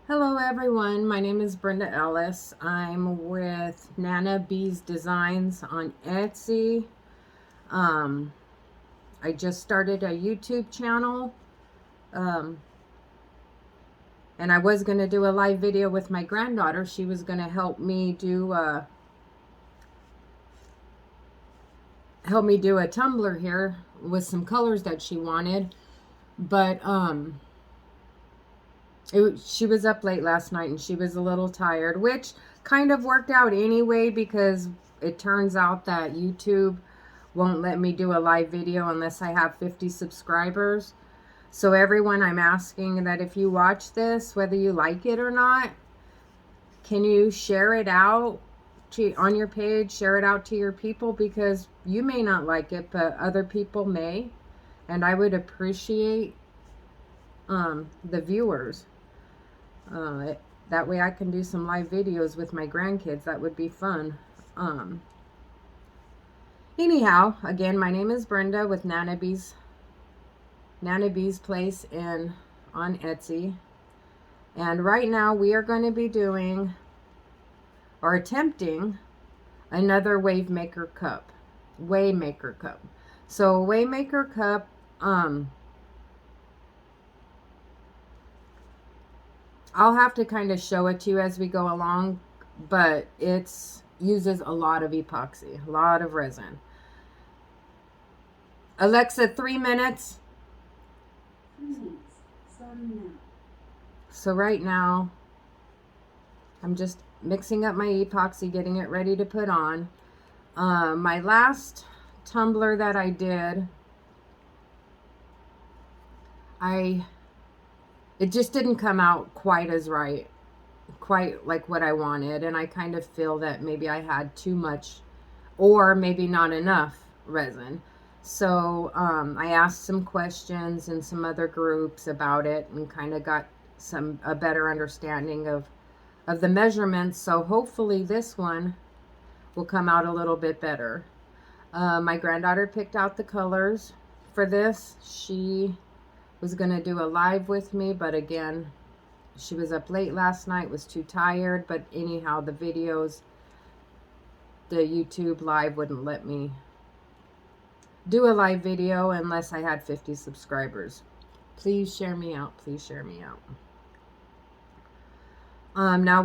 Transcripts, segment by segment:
Hello everyone, my name is Brenda Ellis. I'm with NanaB's Designs on Etsy. Um, I just started a YouTube channel, um, and I was going to do a live video with my granddaughter. She was going to help me do a tumbler here with some colors that she wanted, but she was up late last night and she was a little tired, which kind of worked out anyway because it turns out that YouTube won't let me do a live video unless I have 50 subscribers. So everyone, I'm asking that if you watch this, whether you like it or not, can you share it out on your page, share it out to your people, because you may not like it, but other people may. And I would appreciate the viewers. That way I can do some live videos with my grandkids. That would be fun. Anyhow, again, my name is Brenda with NanaBsPlace on Etsy. And right now we are going to be doing or attempting another Waymaker cup. So Waymaker cup, I'll have to kind of show it to you as we go along, but it uses a lot of epoxy, a lot of resin. Alexa, 3 minutes. 3 minutes, starting now. So right now, I'm just mixing up my epoxy, getting it ready to put on. My last tumbler that I did, it just didn't come out quite as right, quite like what I wanted, and I kind of feel that maybe I had too much or maybe not enough resin. So I asked some questions in some other groups about it and kind of got a better understanding of the measurements. So hopefully this one will come out a little bit better. My granddaughter picked out the colors for this. She was going to do a live with me, but again, she was up late last night, was too tired. But anyhow, the YouTube live wouldn't let me do a live video unless I had 50 subscribers. Please share me out. Please share me out. Now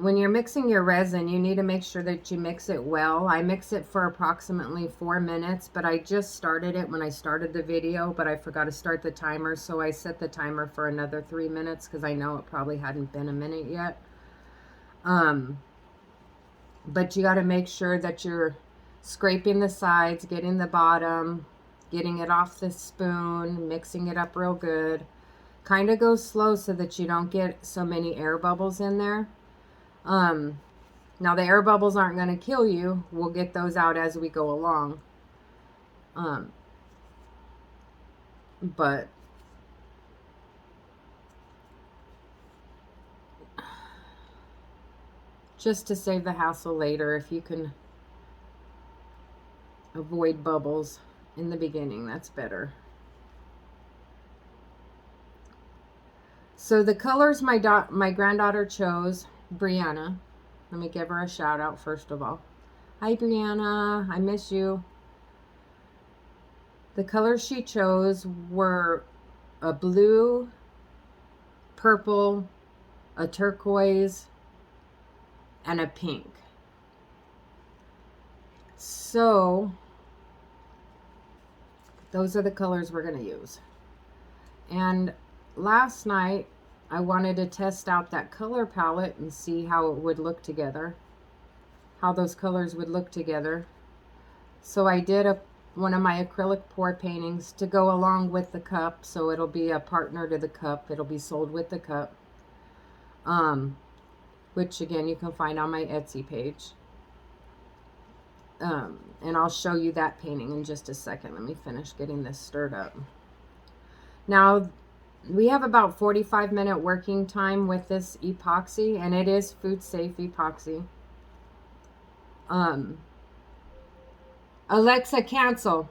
when you're mixing your resin, you need to make sure that you mix it well. I mix it for approximately 4 minutes, but I just started it when I started the video, but I forgot to start the timer, so I set the timer for another 3 minutes because I know it probably hadn't been a minute yet. But you got to make sure that you're scraping the sides, getting the bottom, getting it off the spoon, mixing it up real good. Kind of go slow so that you don't get so many air bubbles in there. Now the air bubbles aren't going to kill you. We'll get those out as we go along. But just to save the hassle later, if you can avoid bubbles in the beginning, that's better. So the colors my granddaughter chose, Brianna. Let me give her a shout out first of all. Hi Brianna, I miss you. The colors she chose were a blue, purple, a turquoise, and a pink. So those are the colors we're going to use. And last night I wanted to test out that color palette and see how it would look together, how those colors would look together. So I did one of my acrylic pour paintings to go along with the cup, so it'll be a partner to the cup. It'll be sold with the cup, which again you can find on my Etsy page. And I'll show you that painting in just a second. Let me finish getting this stirred up. Now we have about 45-minute working time with this epoxy, and it is food safe epoxy. Alexa, cancel.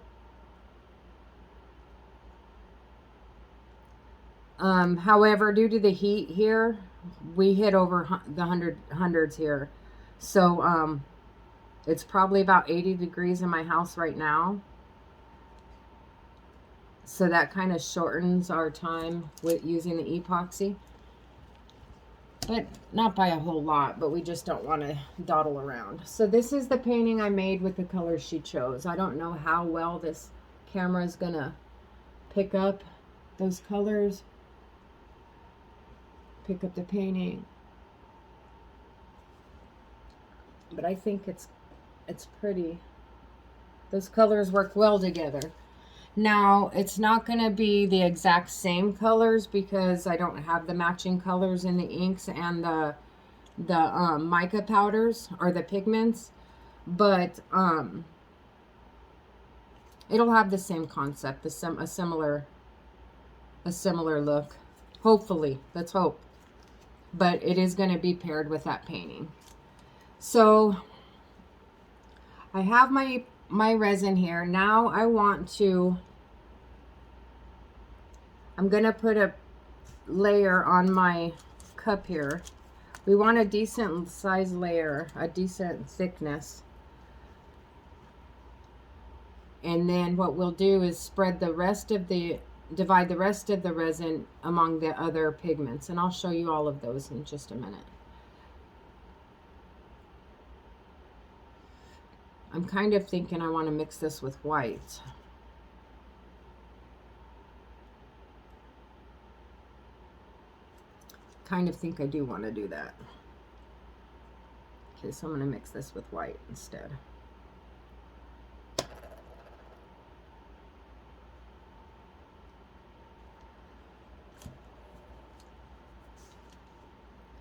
However, due to the heat here, we hit over the hundreds here. So it's probably about 80 degrees in my house right now. So that kind of shortens our time with using the epoxy. But not by a whole lot, but we just don't want to dawdle around. So this is the painting I made with the colors she chose. I don't know how well this camera is going to pick up those colors, pick up the painting. But I think it's pretty. Those colors work well together. Now, it's not going to be the exact same colors because I don't have the matching colors in the inks and the mica powders or the pigments, but it'll have the same concept, a similar look. Hopefully, let's hope. But it is going to be paired with that painting. So I have my resin here. Now I'm going to put a layer on my cup here. We want a decent size layer, a decent thickness. And then what we'll do is divide the rest of the resin among the other pigments. And I'll show you all of those in just a minute. I'm kind of thinking I want to mix this with white. Kind of think I do want to do that. Okay, so I'm going to mix this with white instead.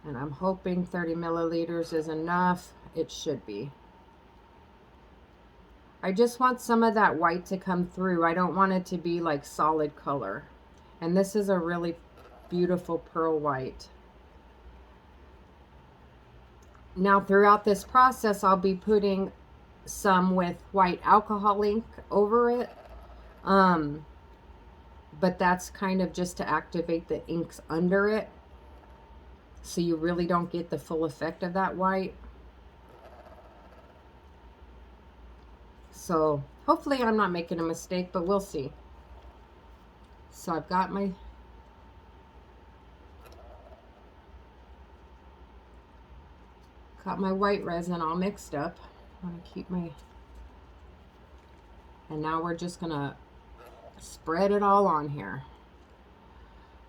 And I'm hoping 30 milliliters is enough. It should be. I just want some of that white to come through. I don't want it to be like solid color. And this is a really beautiful pearl white. Now throughout this process, I'll be putting some with white alcohol ink over it. But that's kind of just to activate the inks under it. So you really don't get the full effect of that white. So hopefully I'm not making a mistake, but we'll see. So I've got my white resin all mixed up. I want to keep my, and now we're just gonna spread it all on here.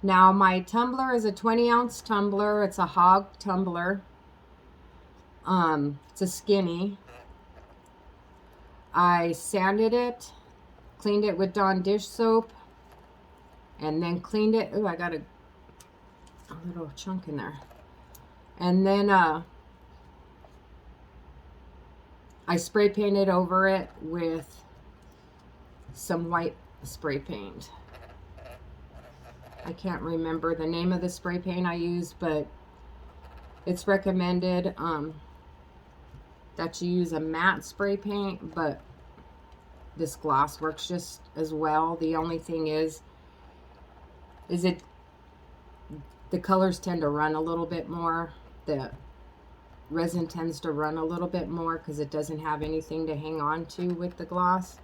Now my tumbler is a 20-ounce tumbler. It's a hog tumbler. It's a skinny. I sanded it, cleaned it with Dawn dish soap, and then cleaned it. Ooh, I got a little chunk in there. And then I spray painted over it with some white spray paint. I can't remember the name of the spray paint I used, but it's recommended that you use a matte spray paint, but this gloss works just as well. The only thing is the colors tend to run a little bit more. The resin tends to run a little bit more because it doesn't have anything to hang on to with the gloss.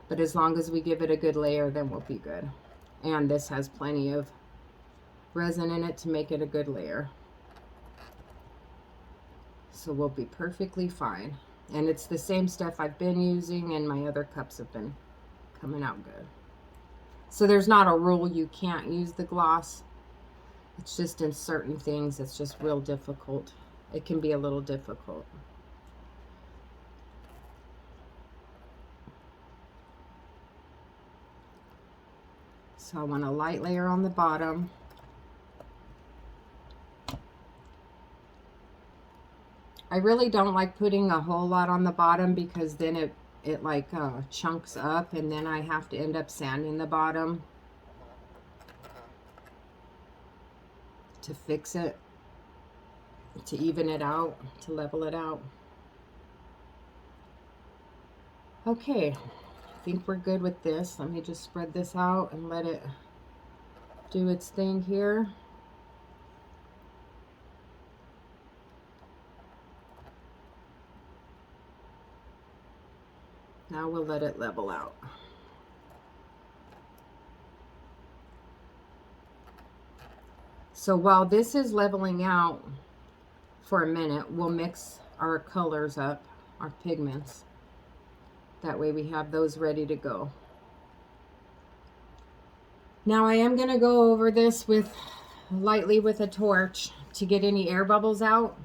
But as long as we give it a good layer, then we'll be good. And this has plenty of resin in it to make it a good layer. So we'll be perfectly fine. And it's the same stuff I've been using, and my other cups have been coming out good. So there's not a rule you can't use the gloss. It's just in certain things, it's just real difficult. It can be a little difficult. So I want a light layer on the bottom. I really don't like putting a whole lot on the bottom because then it like chunks up, and then I have to end up sanding the bottom to fix it, to even it out, to level it out. Okay, I think we're good with this. Let me just spread this out and let it do its thing here. Now we'll let it level out. So while this is leveling out for a minute, we'll mix our colors up, our pigments. That way we have those ready to go. Now I am going to go over this with lightly with a torch to get any air bubbles out.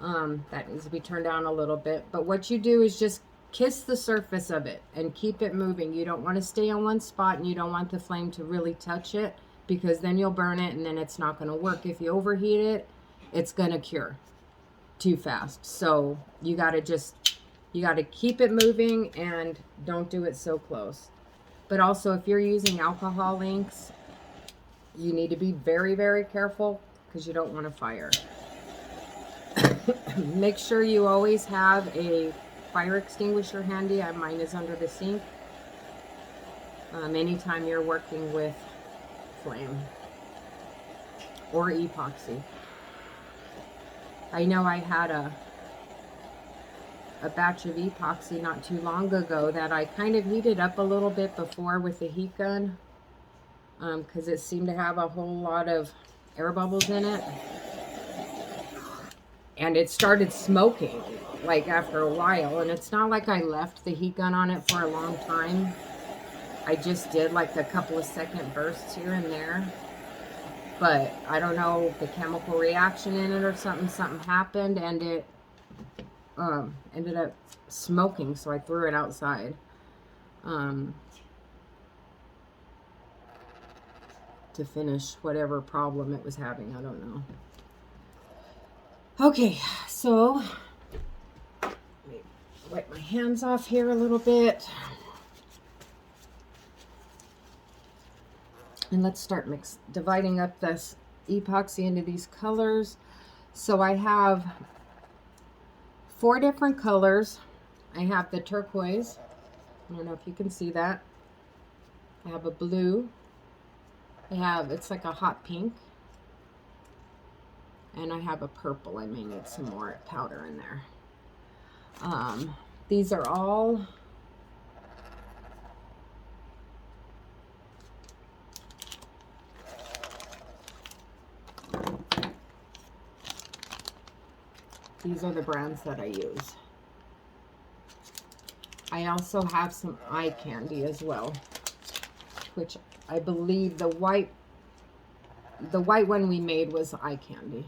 That needs to be turned down a little bit. But what you do is just kiss the surface of it and keep it moving. You don't want to stay on one spot, and you don't want the flame to really touch it, because then you'll burn it and then it's not going to work. If you overheat it, it's going to cure too fast. So you got to keep it moving and don't do it so close. But also, if you're using alcohol inks, you need to be very, very careful, because you don't want to fire. Make sure you always have a fire extinguisher handy. Mine is under the sink. Anytime you're working with flame or epoxy. I know I had a batch of epoxy not too long ago that I kind of heated up a little bit before with the heat gun, because it seemed to have a whole lot of air bubbles in it, and it started smoking like after a while. And it's not like I left the heat gun on it for a long time. I just did like a couple of second bursts here and there, but I don't know, the chemical reaction in it or something happened, and it ended up smoking, so I threw it outside. To finish whatever problem it was having. I don't know. Okay, so let me wipe my hands off here a little bit. And let's start dividing up this epoxy into these colors. So I have 4 different colors. I have the turquoise. I don't know if you can see that. I have a blue. It's like a hot pink. And I have a purple. I may need some more powder in there. These are all the brands that I use. I also have some eye candy as well, which I believe the white one we made was eye candy,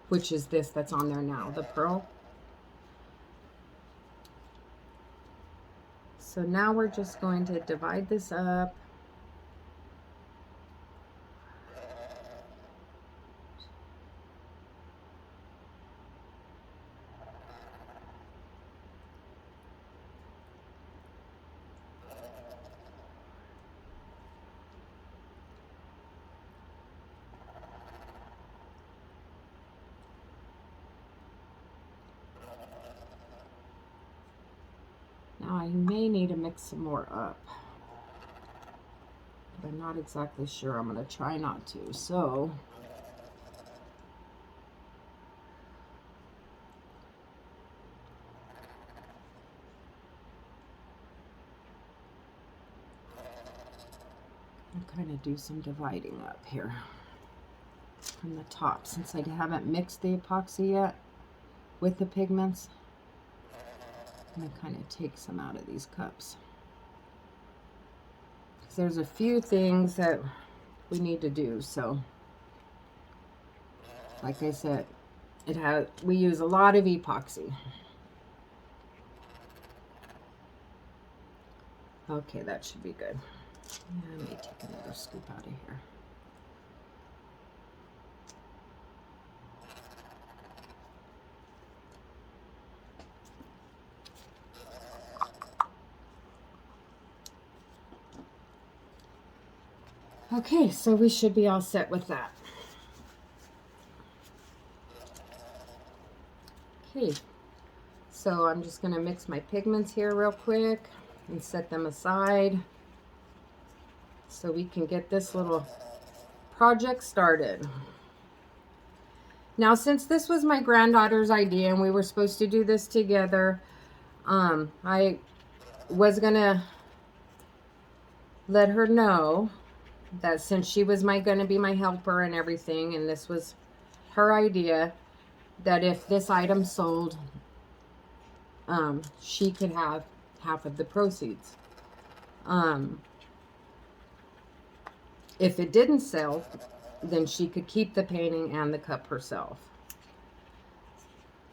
which is this that's on there now, the pearl. So now we're just going to divide this up. Now I may need to mix some more up, but I'm not exactly sure. I'm going to try not to. So I'll kind of do some dividing up here from the top, since I haven't mixed the epoxy yet with the pigments. I'm going to kind of take some out of these cups, because there's a few things that we need to do. So like I said, we use a lot of epoxy. Okay, that should be good. Let me take another scoop out of here. Okay, so we should be all set with that. Okay, so I'm just going to mix my pigments here real quick and set them aside. so we can get this little project started. Now, since this was my granddaughter's idea and we were supposed to do this together, I was gonna let her know that since she was gonna be my helper and everything, and this was her idea, that if this item sold, she could have half of the proceeds. If it didn't sell, then she could keep the painting and the cup herself.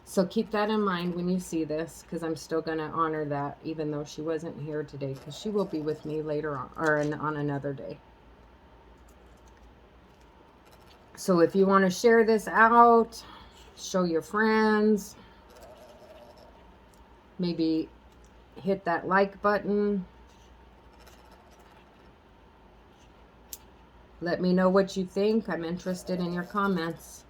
So keep that in mind when you see this, because I'm still going to honor that, even though she wasn't here today, because she will be with me later on, or on another day. So if you want to share this out, show your friends, maybe hit that like button. Let me know what you think. I'm interested in your comments.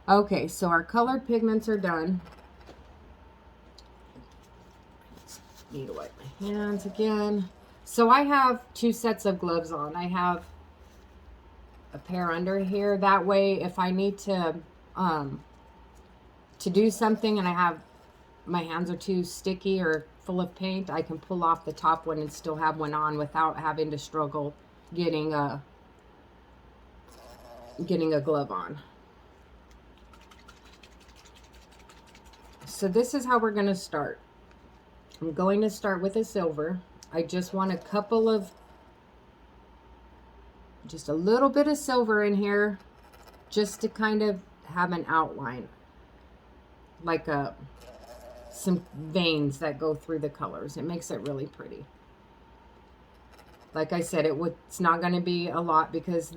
Okay, so our colored pigments are done. Need to wipe my hands again. So I have 2 sets of gloves on. I have a pair under here. That way, if I need to do something and I have my hands are too sticky or full of paint, I can pull off the top one and still have one on without having to struggle getting a glove on. So this is how we're going to start. I'm going to start with a silver. I just want a couple of, just a little bit of silver in here, just to kind of have an outline, like some veins that go through the colors. It makes it really pretty. Like I said, it's not going to be a lot because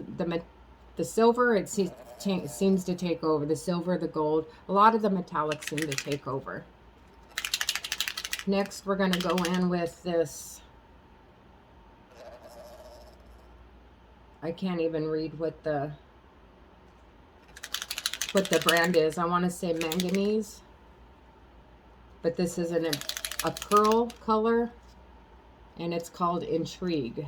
the silver, it seems to take over. The silver, the gold, a lot of the metallics seem to take over. Next, we're going to go in with this. I can't even read what the brand is. I want to say manganese, but this is a pearl color, and it's called Intrigue.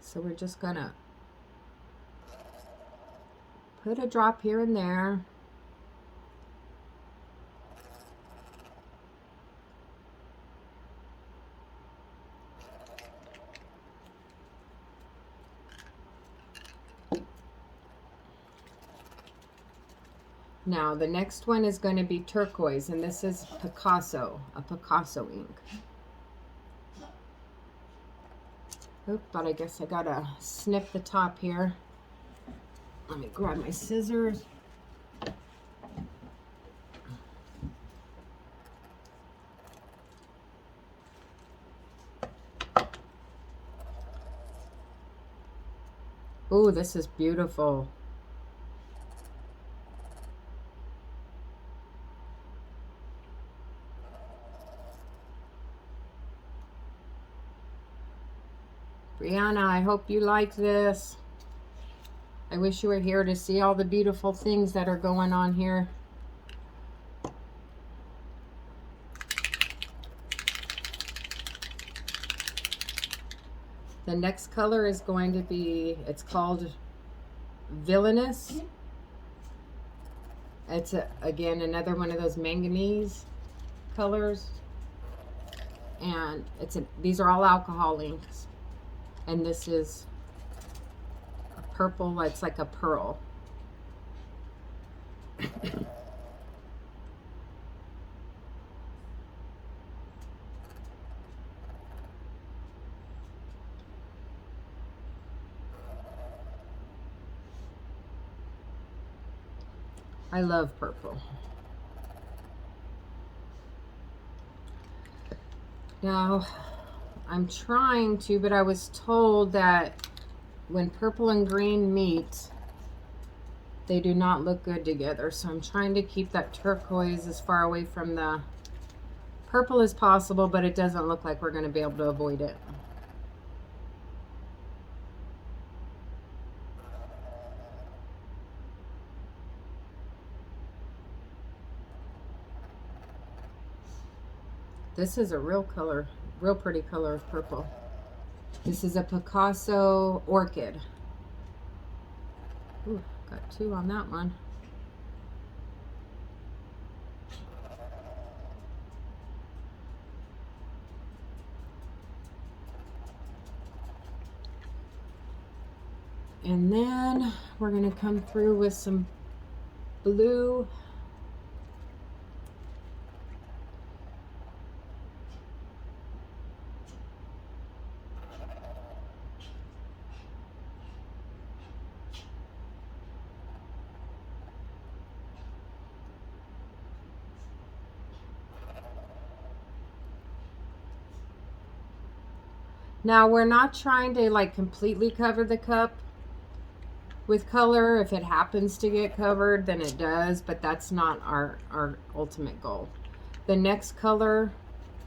So we're just gonna put a drop here and there. Now the next one is going to be turquoise, and this is Picasso, a Picasso ink. Oop, but I guess I gotta snip the top here. Let me grab my scissors. Oh, this is beautiful. Brianna, I hope you like this. I wish you were here to see all the beautiful things that are going on here. The next color is going to be, it's called Villainous. It's again another one of those manganese colors, and these are all alcohol inks, and this is a purple. It's like a pearl. I love purple. Now, I'm trying to, but I was told that when purple and green meet, they do not look good together. So I'm trying to keep that turquoise as far away from the purple as possible, but it doesn't look like we're going to be able to avoid it. This is a real color, real pretty color of purple. This is a Picasso Orchid. Ooh, got 2 on that one. And then we're going to come through with some blue. Now we're not trying to like completely cover the cup with color. If it happens to get covered, then it does, but that's not our ultimate goal. The next color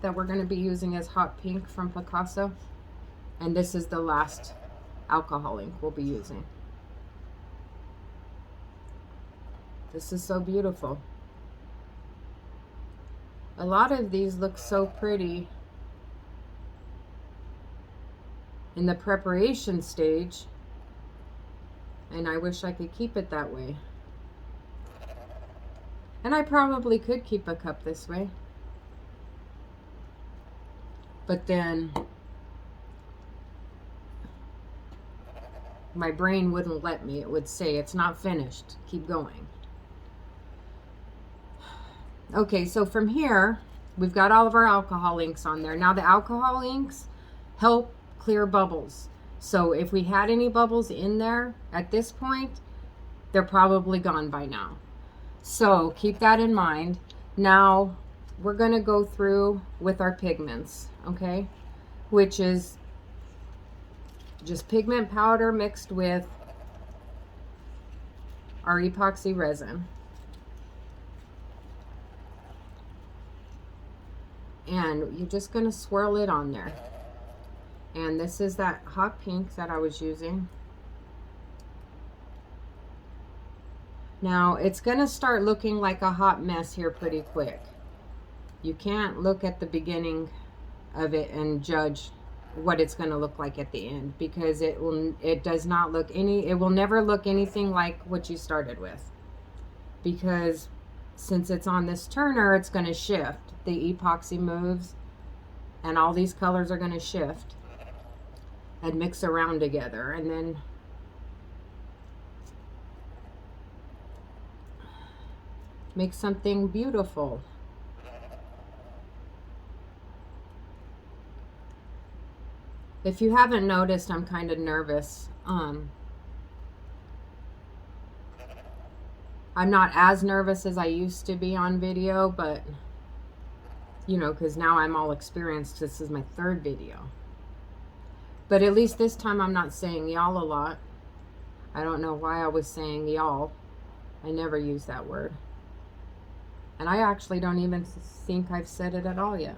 that we're going to be using is Hot Pink from Picasso, and this is the last alcohol ink we'll be using. This is so beautiful. A lot of these look so pretty in the preparation stage, and I wish I could keep it that way. And I probably could keep a cup this way, but then my brain wouldn't let me. It would say it's not finished, keep going. Okay, so from here we've got all of our alcohol inks on there. Now the alcohol inks help clear bubbles, so if we had any bubbles in there at this point, they're probably gone by now. So keep that in mind. Now we're going to go through with our pigments, okay, which is just pigment powder mixed with our epoxy resin. And you're just going to swirl it on there. And this is that hot pink that I was using. Now it's going to start looking like a hot mess here pretty quick. You can't look at the beginning of it and judge what it's going to look like at the end, because it will never look anything like what you started with, because since it's on this turner, it's going to shift. The epoxy moves and all these colors are going to shift and mix around together, and then make something beautiful. If you haven't noticed, I'm kind of nervous. I'm not as nervous as I used to be on video, but you know, because now I'm all experienced. This is my 3rd video. But at least this time I'm not saying y'all a lot. I don't know why I was saying y'all. I never use that word. And I actually don't even think I've said it at all yet.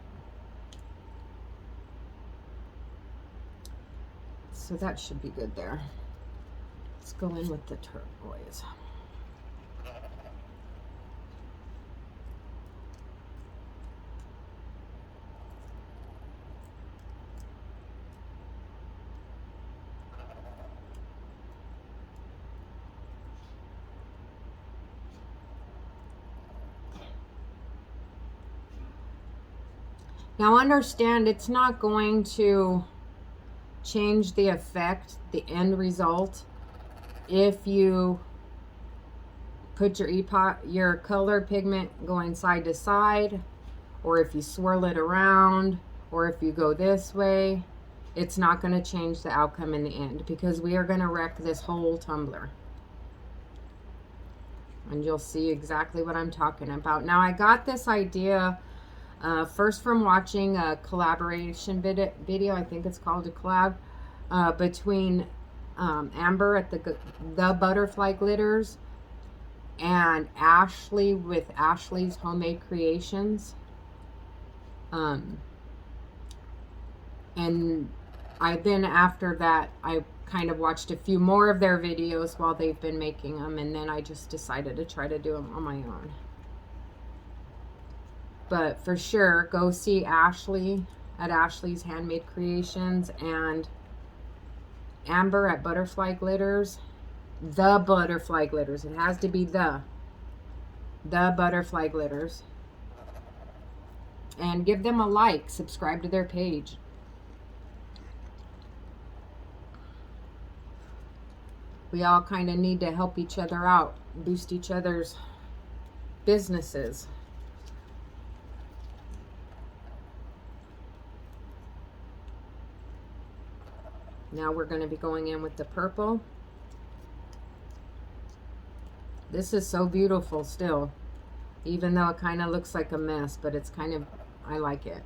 So that should be good there. Let's go in with the turquoise. Now understand, it's not going to change the effect, the end result, if you put your color pigment going side to side, or if you swirl it around, or if you go this way. It's not going to change the outcome in the end, because we are going to wreck this whole tumbler. And you'll see exactly what I'm talking about. Now I got this idea first from watching a collaboration video, I think it's called a collab, between Amber at the Butterfly Glitters and Ashley with Ashley's Homemade Creations. And then after that, I kind of watched a few more of their videos while they've been making them, and then I just decided to try to do them on my own. But for sure, go see Ashley at Ashley's Handmade Creations and Amber at Butterfly Glitters. The Butterfly Glitters. It has to be the Butterfly Glitters. And give them a like. Subscribe to their page. We all kind of need to help each other out. Boost each other's businesses. Now we're going to be going in with the purple. This is so beautiful still, even though it kind of looks like a mess, but it's kind of, I like it.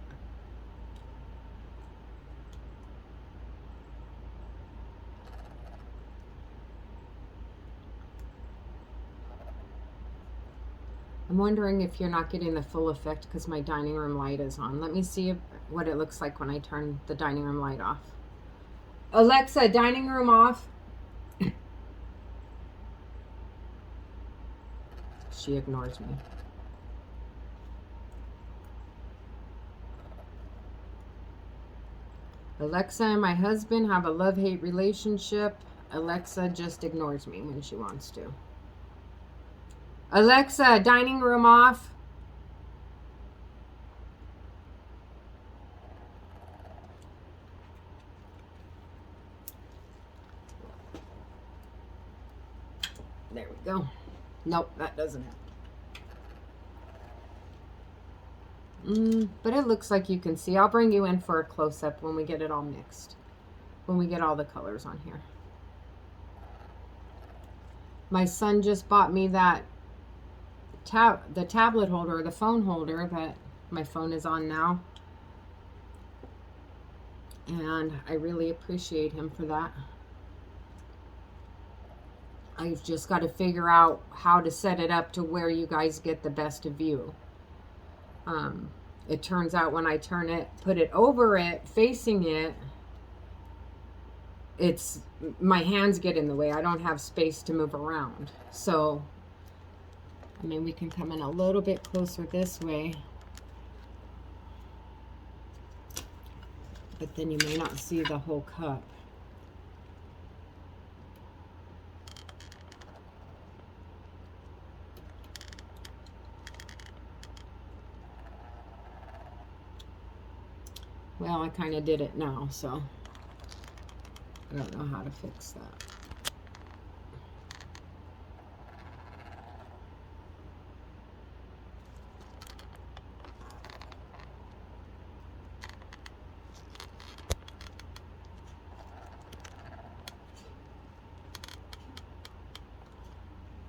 I'm wondering if you're not getting the full effect because my dining room light is on. Let me see what it looks like when I turn the dining room light off. Alexa, dining room off. She ignores me. Alexa and my husband have a love-hate relationship. Alexa just ignores me when she wants to. Alexa, dining room off. There we go. Nope, that doesn't happen. But it looks like you can see. I'll bring you in for a close-up when we get it all mixed. When we get all the colors on here. My son just bought me that the tablet holder, the phone holder that my phone is on now. And I really appreciate him for that. I've just got to figure out how to set it up to where you guys get the best view. It turns out when I turn it, put it over it, facing it, my hands get in the way. I don't have space to move around. So, I mean, we can come in a little bit closer this way. But then you may not see the whole cup. Well, I kind of did it now, so I don't know how to fix that.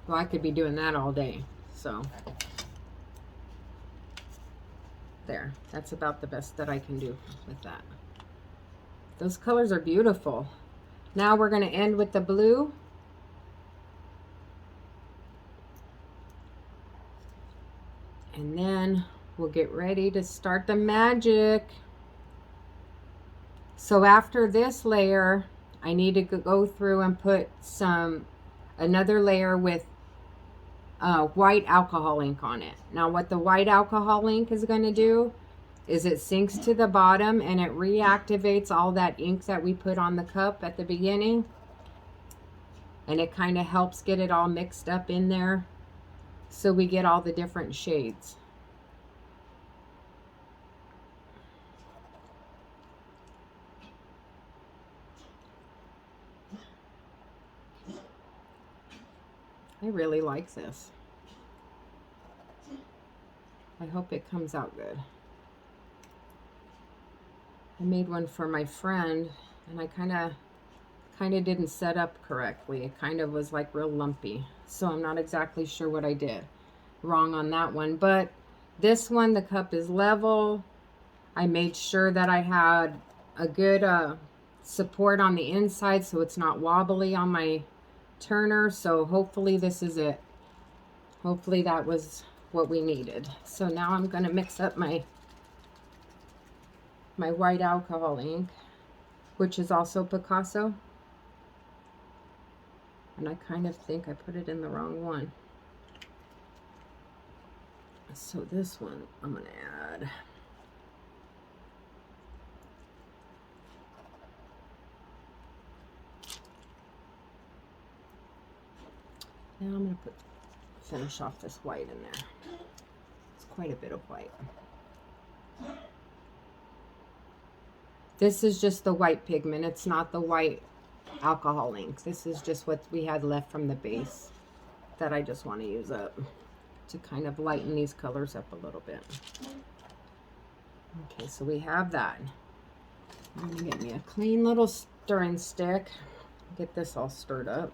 Well, I could be doing that all day, so there. That's about the best that I can do with that. Those colors are beautiful. Now we're going to end with the blue. And then we'll get ready to start the magic. So after this layer, I need to go through and put another layer with white alcohol ink on it. Now what the white alcohol ink is going to do is it sinks to the bottom and it reactivates all that ink that we put on the cup at the beginning. And it kind of helps get it all mixed up in there so we get all the different shades. I really like this. I hope it comes out good. I made one for my friend and I kind of didn't set up correctly. It kind of was like real lumpy. So I'm not exactly sure what I did wrong on that one. But this one, the cup is level. I made sure that I had a good support on the inside so it's not wobbly on my turner. So hopefully this is it. Hopefully that was what we needed. So now I'm going to mix up my white alcohol ink, which is also Picasso. And I kind of think I put it in the wrong one. So this one I'm going to add. Now I'm going to finish off this white in there. It's quite a bit of white. This is just the white pigment. It's not the white alcohol ink. This is just what we had left from the base that I just want to use up to kind of lighten these colors up a little bit. Okay, so we have that. I'm going to get me a clean little stirring stick. Get this all stirred up.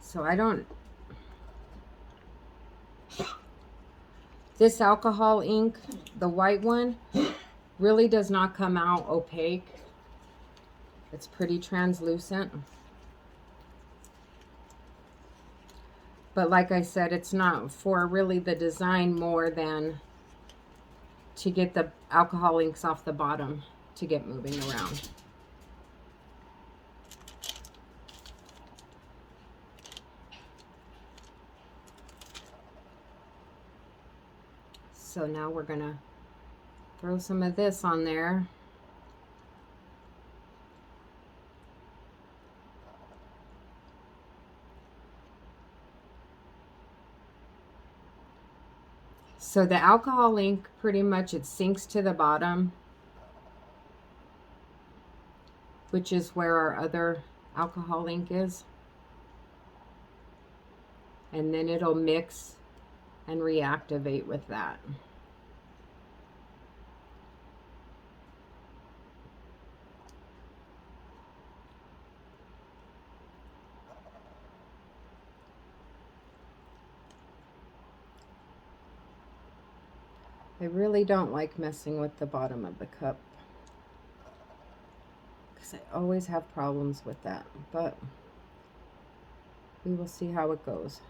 So this alcohol ink, the white one, really does not come out opaque. It's pretty translucent. But like I said, it's not for really the design more than to get the alcohol inks off the bottom to get moving around. So now we're gonna throw some of this on there. So the alcohol ink, pretty much it sinks to the bottom, which is where our other alcohol ink is. And then it'll mix and reactivate with that. I really don't like messing with the bottom of the cup because I always have problems with that, but we will see how it goes.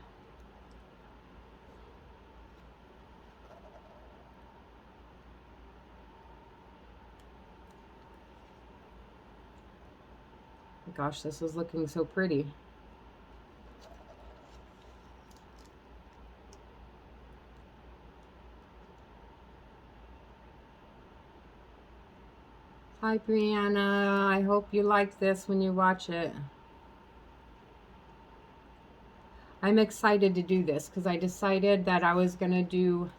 Gosh, this is looking so pretty. Hi, Brianna. I hope you like this when you watch it. I'm excited to do this because I decided that I was going to do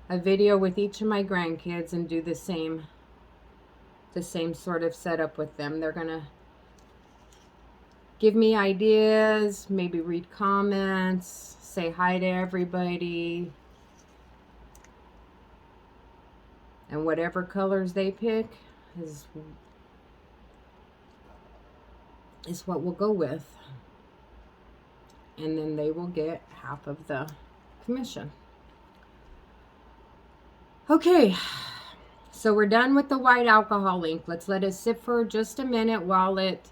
a video with each of my grandkids and do the same sort of setup with them. They're going to give me ideas, maybe read comments, say hi to everybody. And whatever colors they pick is what we'll go with. And then they will get half of the commission. Okay, so we're done with the white alcohol ink. Let's let it sit for just a minute while it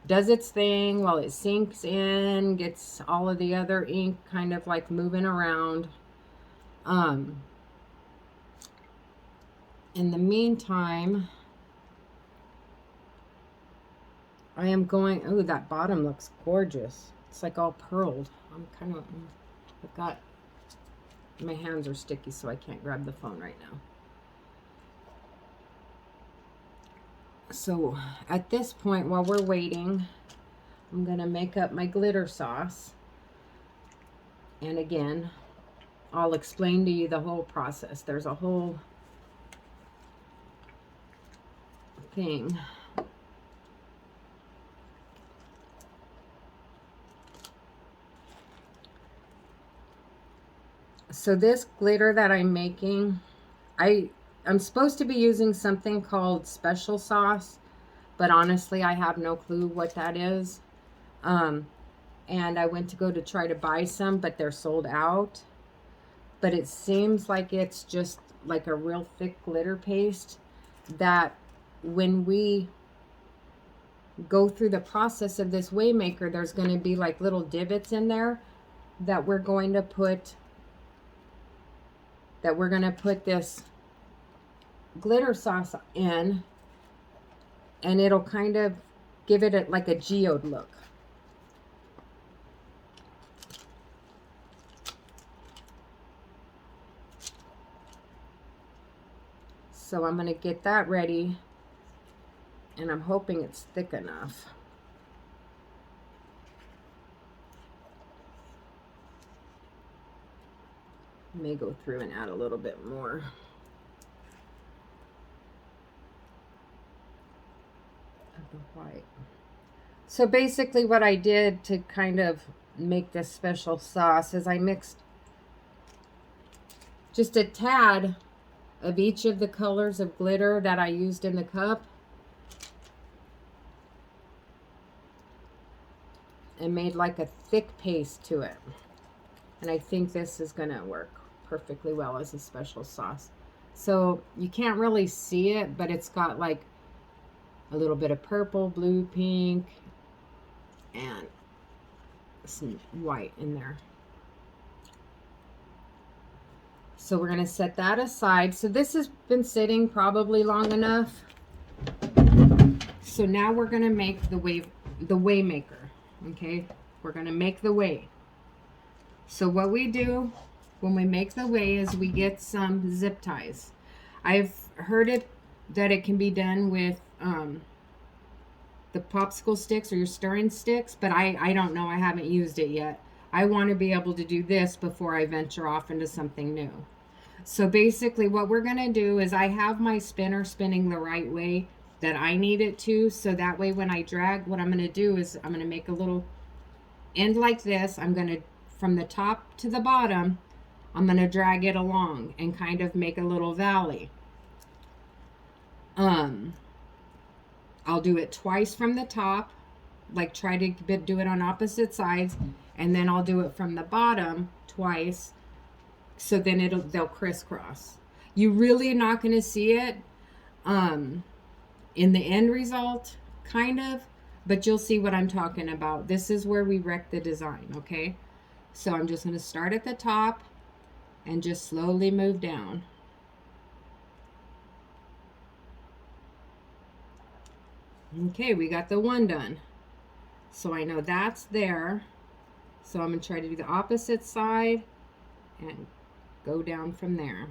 does its thing, while it sinks in, gets all of the other ink kind of like moving around. In the meantime, I am going, oh, that bottom looks gorgeous. It's like all pearled. I've got, my hands are sticky, so I can't grab the phone right now. So at this point, while we're waiting, I'm gonna make up my glitter sauce. And again, I'll explain to you the whole process. There's a whole thing. So this glitter that I'm making, I'm supposed to be using something called special sauce, but honestly, I have no clue what that is. And I went to go to try to buy some, but they're sold out. But it seems like it's just like a real thick glitter paste. that when we go through the process of this Waymaker, there's going to be like little divots in there that we're going to put this glitter sauce in, and it'll kind of give it like a geode look. So I'm going to get that ready, and I'm hoping it's thick enough. May go through and add a little bit more of the white. So basically what I did to kind of make this special sauce is I mixed just a tad of each of the colors of glitter that I used in the cup, and made like a thick paste to it. And I think this is gonna work perfectly well as a special sauce. So you can't really see it, but it's got like a little bit of purple, blue, pink, and some white in there. So we're gonna set that aside. So this has been sitting probably long enough. So now we're gonna make the Waymaker. Okay, we're gonna make the way. So what we do when we make the way is we get some zip ties. I've heard that it can be done with the popsicle sticks or your stirring sticks, but I don't know. I haven't used it yet. I want to be able to do this before I venture off into something new. So basically what we're going to do is I have my spinner spinning the right way that I need it to. So that way when I drag, what I'm going to do is I'm going to make a little end like this. I'm going to, from the top to the bottom, I'm going to drag it along and kind of make a little valley. I'll do it twice from the top, like try to do it on opposite sides, and then I'll do it from the bottom twice, so then they'll crisscross. You really are not going to see it in the end result, kind of, but you'll see what I'm talking about. This is where we wreck the design, okay? So I'm just going to start at the top and just slowly move down. Okay, we got the one done. So I know that's there. So I'm going to try to do the opposite side and go down from there.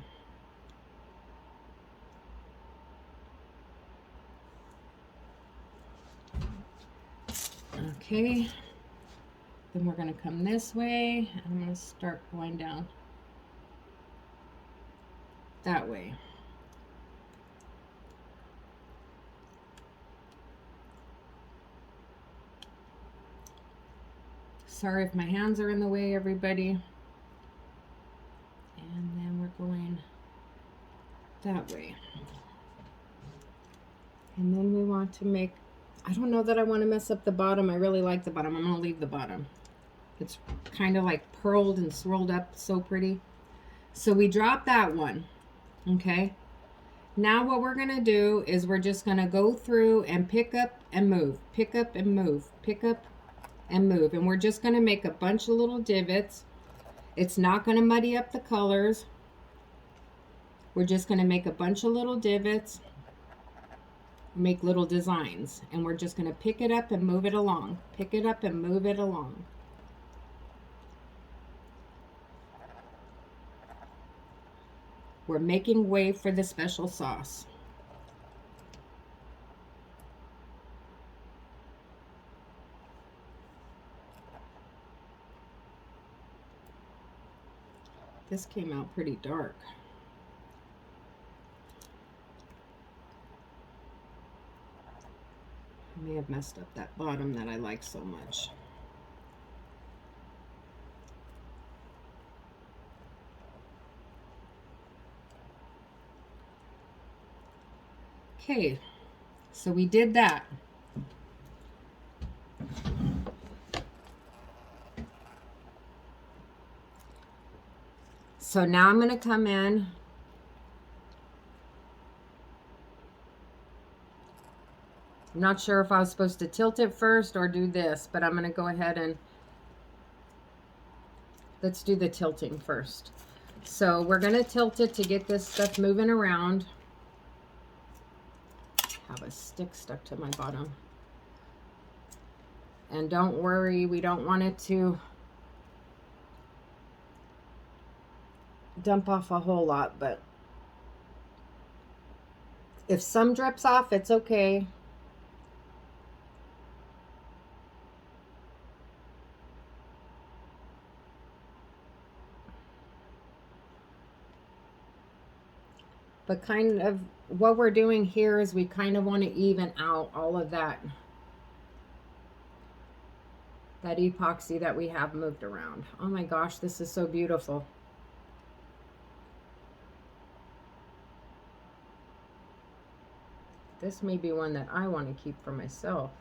Okay, then we're going to come this way, and I'm going to start going down that way. Sorry if my hands are in the way, everybody. And then we're going that way. And then we want to make, I don't know that I want to mess up the bottom. I really like the bottom. I'm going to leave the bottom. It's kind of like pearled and swirled up, so pretty. So we drop that one, okay? Now what we're going to do is we're just going to go through and pick up and move, pick up and move, pick up and move. And we're just going to make a bunch of little divots. It's not going to muddy up the colors. We're just going to make a bunch of little divots, make little designs, and we're just going to pick it up and move it along. Pick it up and move it along. We're making way for the special sauce. This came out pretty dark. I may have messed up that bottom that I like so much. Okay, so we did that. So now I'm going to come in I'm not sure if I was supposed to tilt it first or do this, but I'm going to go ahead and let's do the tilting first. So we're going to tilt it to get this stuff moving around. Have a stick stuck to my bottom. And don't worry, we don't want it to dump off a whole lot, but if some drips off, it's okay. But kind of what we're doing here is we kind of want to even out all of that epoxy that we have moved around. Oh my gosh, this is so beautiful. This may be one that I want to keep for myself.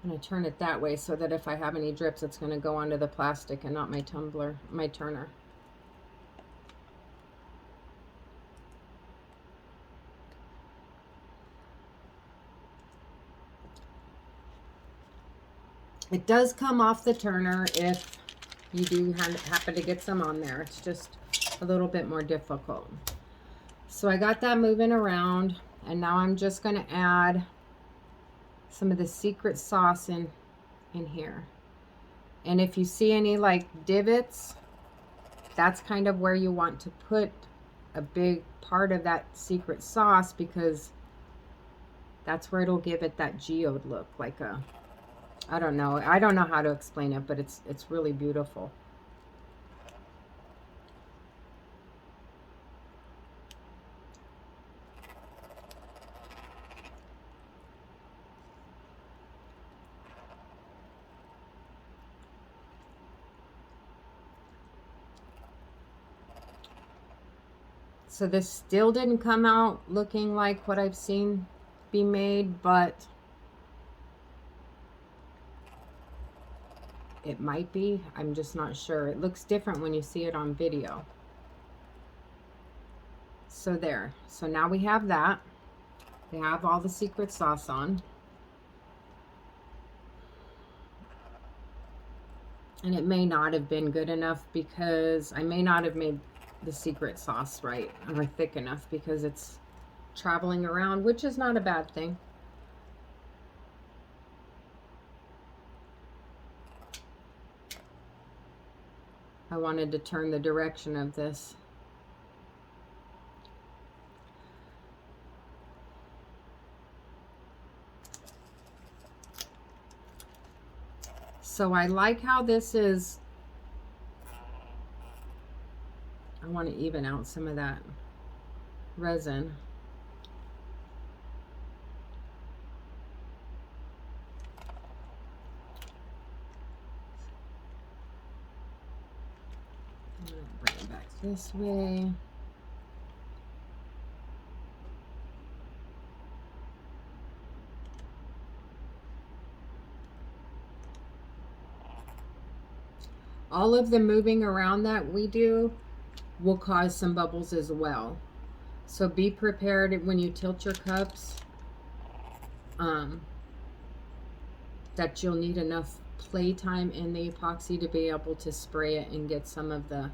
I'm going to turn it that way so that if I have any drips, it's going to go onto the plastic and not my tumbler, my turner. It does come off the turner if you do happen to get some on there. It's just a little bit more difficult. So I got that moving around, and now I'm just going to add some of the secret sauce in here. And if you see any like divots, that's kind of where you want to put a big part of that secret sauce, because that's where it'll give it that geode look, like a, I don't know how to explain it, but it's really beautiful. So this still didn't come out looking like what I've seen be made, but it might be. I'm just not sure. It looks different when you see it on video. So there. So now we have that. We have all the secret sauce on. And it may not have been good enough because I may not have made the secret sauce right or thick enough, because it's traveling around, which is not a bad thing. I wanted to turn the direction of this. So I like how this is. I want to even out some of that resin. I'm going to bring it back this way. All of the moving around that we do will cause some bubbles as well. So be prepared when you tilt your cups, that you'll need enough play time in the epoxy to be able to spray it and get some of the,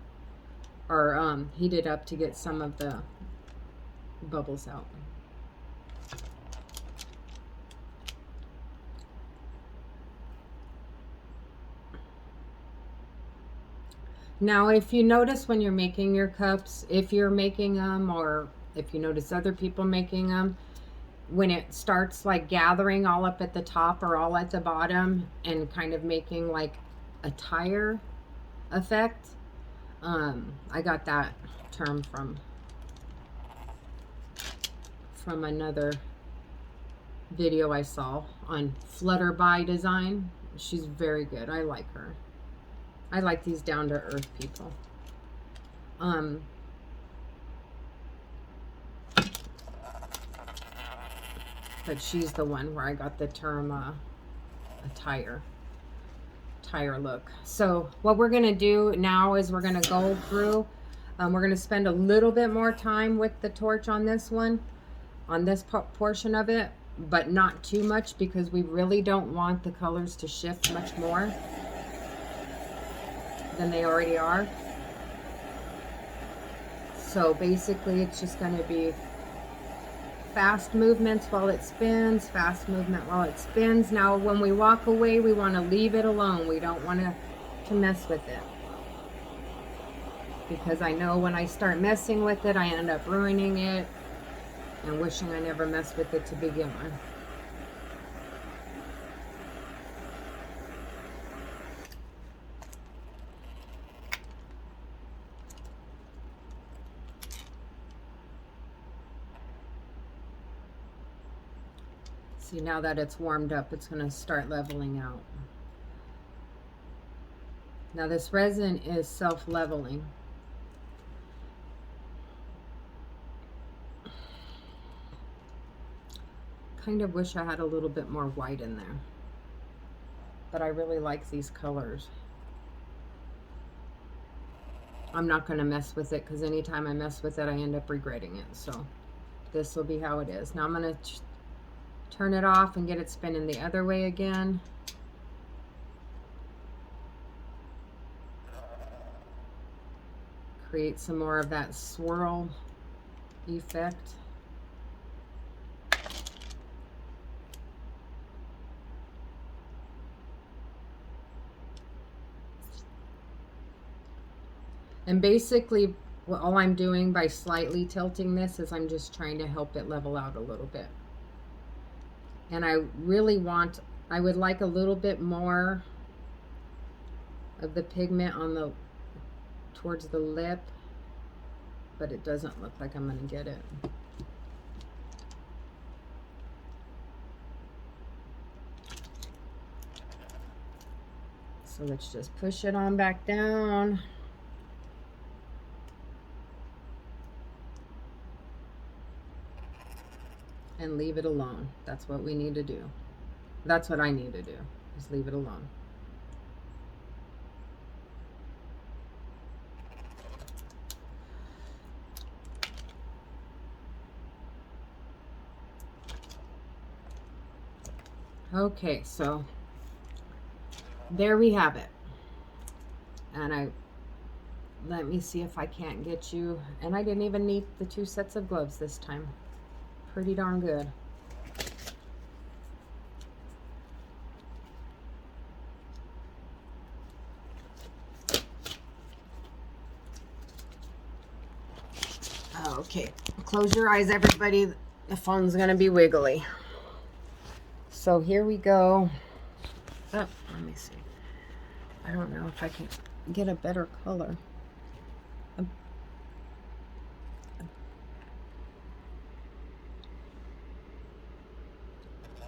or heat it up to get some of the bubbles out. Now, if you notice when you're making your cups, if you're making them, or if you notice other people making them, when it starts like gathering all up at the top or all at the bottom and kind of making like a tire effect, I got that term from another video I saw on Flutterby Design. She's very good. I like her. I like these down-to-earth people. but she's the one where I got the term a tire look. So what we're gonna do now is we're gonna go through, we're gonna spend a little bit more time with the torch on this one, on this portion of it, but not too much, because we really don't want the colors to shift much more than they already are. So basically it's just going to be fast movements while it spins, fast movement while it spins. Now when we walk away, we want to leave it alone. We don't want to mess with it, because I know when I start messing with it, I end up ruining it and wishing I never messed with it to begin with. See, now that it's warmed up, it's going to start leveling out. Now this resin is self-leveling. Kind of wish I had a little bit more white in there, but I really like these colors. I'm not going to mess with it, because anytime I mess with it, I end up regretting it. So this will be how it is. Now I'm going to turn it off and get it spinning the other way again. Create some more of that swirl effect. And basically all I'm doing by slightly tilting this is I'm just trying to help it level out a little bit. And I really want, I would like a little bit more of the pigment on the, towards the lip, but it doesn't look like I'm going to get it. So let's just push it on back down. And leave it alone. That's what we need to do. That's what I need to do, is leave it alone. Okay, so there we have it. And let me see if I can't get you, and I didn't even need the 2 sets of gloves this time. Pretty darn good. Okay, close your eyes, everybody. The phone's gonna be wiggly. So here we go. Oh, let me see. I don't know if I can get a better color.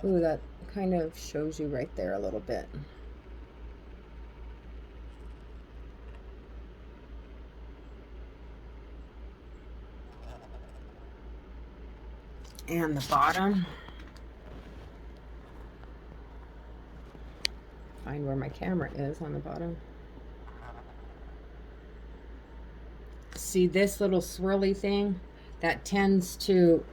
Ooh, that kind of shows you right there a little bit. And the bottom. Find where my camera is on the bottom. See this little swirly thing? That tends to